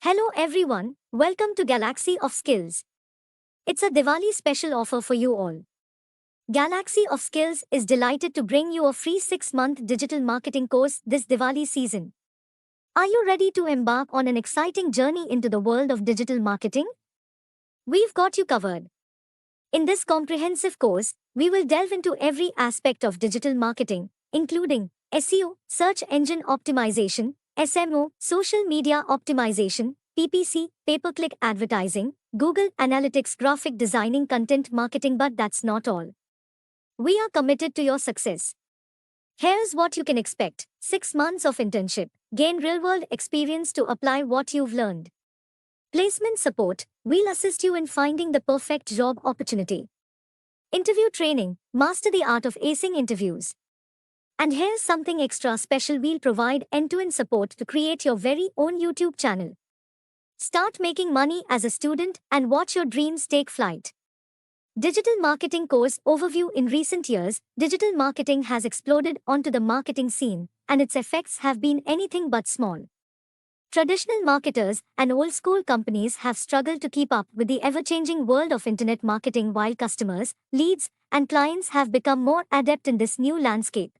Hello everyone, welcome to Galaxy of Skills. It's a Diwali special offer for you all. Galaxy of Skills is delighted to bring you a free 6-month digital marketing course this Diwali season. Are you ready to embark on an exciting journey into the world of digital marketing? We've got you covered. In this comprehensive course, we will delve into every aspect of digital marketing, including SEO, search engine optimization, SMO, social media optimization, PPC, pay-per-click advertising, Google Analytics, graphic designing, content marketing. But that's not all. We are committed to your success. Here's what you can expect: 6 months of internship, gain real-world experience to apply what you've learned. Placement support, we'll assist you in finding the perfect job opportunity. Interview training, master the art of acing interviews. And here's something extra special: we'll provide end-to-end support to create your very own YouTube channel. Start making money as a student and watch your dreams take flight. Digital Marketing Course Overview. In recent years, digital marketing has exploded onto the marketing scene, and its effects have been anything but small. Traditional marketers and old-school companies have struggled to keep up with the ever-changing world of internet marketing, while customers, leads, and clients have become more adept in this new landscape.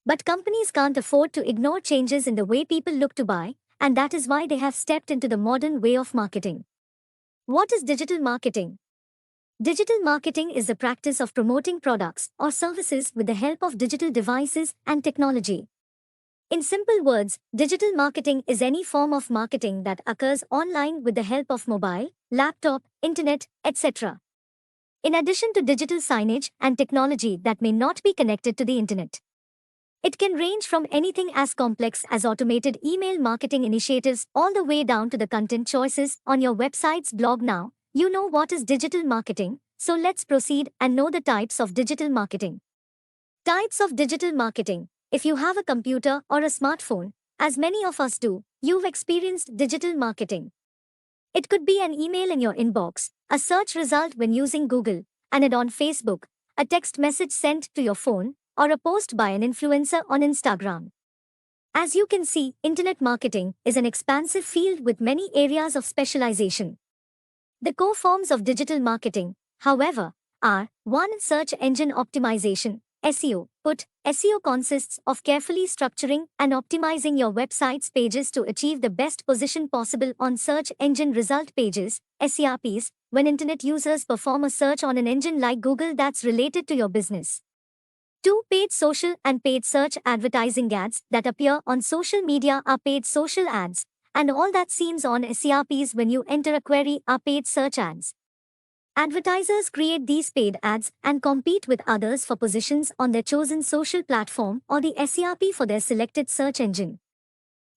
But companies can't afford to ignore changes in the way people look to buy, and that is why they have stepped into the modern way of marketing. What is digital marketing? Digital marketing is the practice of promoting products or services with the help of digital devices and technology. In simple words, digital marketing is any form of marketing that occurs online with the help of mobile, laptop, internet, etc. In addition to digital signage and technology that may not be connected to the internet. It can range from anything as complex as automated email marketing initiatives all the way down to the content choices on your website's blog. Now, you know what is digital marketing, so let's proceed and know the types of digital marketing. Types of digital marketing. If you have a computer or a smartphone, as many of us do, you've experienced digital marketing. It could be an email in your inbox, a search result when using Google, an ad on Facebook, a text message sent to your phone, or a post by an influencer on Instagram. As you can see, internet marketing is an expansive field with many areas of specialization. The core forms of digital marketing, however, are 1. Search engine optimization, SEO. SEO consists of carefully structuring and optimizing your website's pages to achieve the best position possible on search engine result pages, SERPs, when internet users perform a search on an engine like Google that's related to your business. 2. Paid social and paid search advertising. Ads that appear on social media are paid social ads, and all that seems on SERPs when you enter a query are paid search ads. Advertisers create these paid ads and compete with others for positions on their chosen social platform or the SERP for their selected search engine.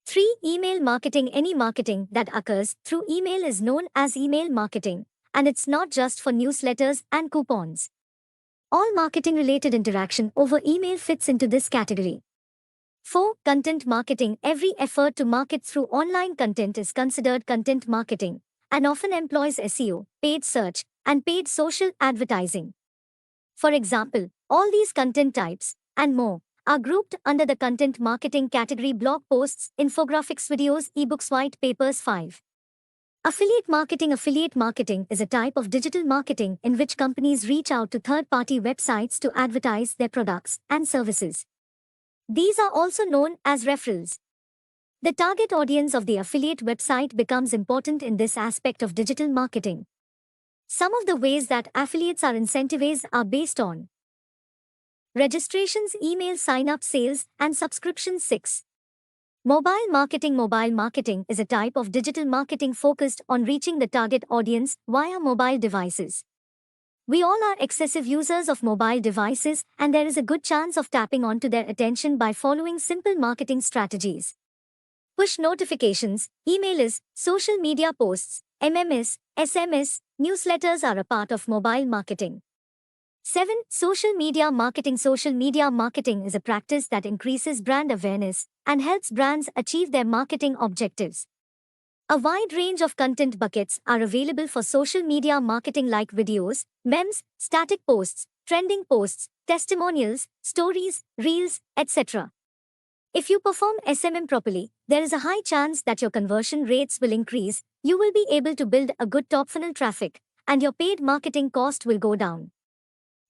3. Email marketing. Any marketing that occurs through email is known as email marketing, and it's not just for newsletters and coupons. All marketing-related interaction over email fits into this category. 4. Content marketing. Every effort to market through online content is considered content marketing, and often employs SEO, paid search, and paid social advertising. For example, all these content types, and more, are grouped under the content marketing category. Blog posts, infographics, videos, ebooks, white papers. 5. Affiliate marketing. Affiliate marketing is a type of digital marketing in which companies reach out to third-party websites to advertise their products and services. These are also known as referrals. The target audience of the affiliate website becomes important in this aspect of digital marketing. Some of the ways that affiliates are incentivized are based on registrations, email sign-up, sales, and subscriptions. 6. Mobile marketing. Mobile marketing is a type of digital marketing focused on reaching the target audience via mobile devices. We all are excessive users of mobile devices, and there is a good chance of tapping onto their attention by following simple marketing strategies. Push notifications, emails, social media posts, MMS, SMS, newsletters are a part of mobile marketing. 7. Social media marketing. Social media marketing is a practice that increases brand awareness and helps brands achieve their marketing objectives. A wide range of content buckets are available for social media marketing, like videos, memes, static posts, trending posts, testimonials, stories, reels, etc. If you perform SMM properly, there is a high chance that your conversion rates will increase, you will be able to build a good top funnel traffic, and your paid marketing cost will go down.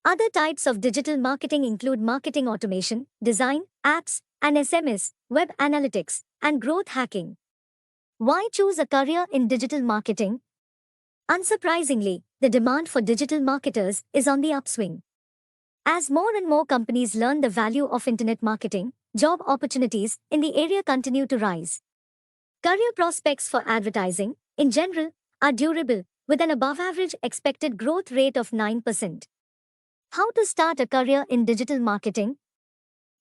Other types of digital marketing include marketing automation, design, apps, and SMS, web analytics, and growth hacking. Why choose a career in digital marketing? Unsurprisingly, the demand for digital marketers is on the upswing. As more and more companies learn the value of internet marketing, job opportunities in the area continue to rise. Career prospects for advertising, in general, are durable, with an above average expected growth rate of 9%. How to start a career in digital marketing?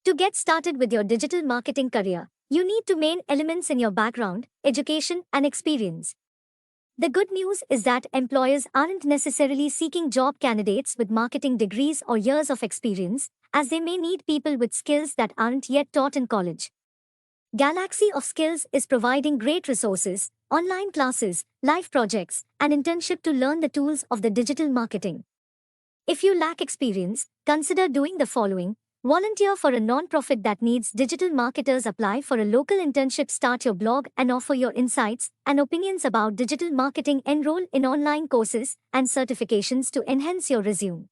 To get started with your digital marketing career, you need to main elements in your background, education, and experience. The good news is that employers aren't necessarily seeking job candidates with marketing degrees or years of experience, as they may need people with skills that aren't yet taught in college. Galaxy of Skills is providing great resources, online classes, live projects, and internship to learn the tools of the digital marketing. If you lack experience, consider doing the following. Volunteer for a non-profit that needs digital marketers. Apply for a local internship. Start your blog and offer your insights and opinions about digital marketing. Enroll in online courses and certifications to enhance your resume.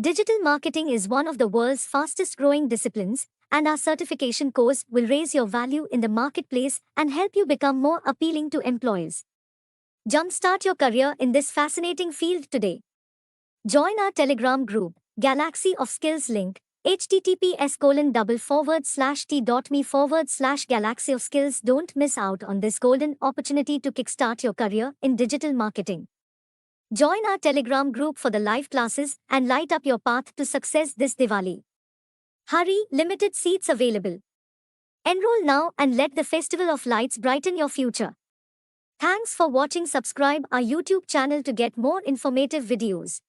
Digital marketing is one of the world's fastest growing disciplines, and our certification course will raise your value in the marketplace and help you become more appealing to employers. Jumpstart your career in this fascinating field today. Join our Telegram group, Galaxy of Skills link, https://t.me/Galaxy of Skills. Don't miss out on this golden opportunity to kickstart your career in digital marketing. Join our Telegram group for the live classes and light up your path to success this Diwali. Hurry, limited seats available. Enroll now and let the Festival of Lights brighten your future. Thanks for watching. Subscribe our YouTube channel to get more informative videos.